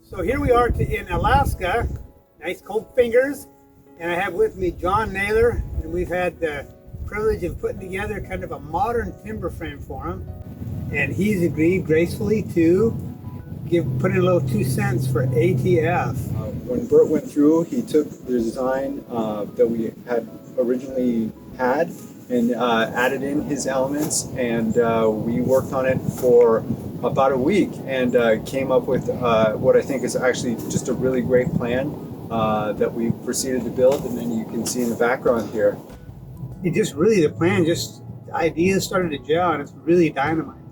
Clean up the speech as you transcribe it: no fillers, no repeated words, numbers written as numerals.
So here we are in Alaska, nice cold fingers, and I have with me John Naylor, and we've had the privilege of putting together kind of a modern timber frame for him, and he's agreed gracefully to put in a little 2 cents for ATF. When Bert went through, he took the design that we had originally had and added in his elements, and we worked on it for about a week and came up with what I think is actually just a really great plan that we proceeded to build, and then you can see in the background here. The ideas started to gel, and it's really dynamite.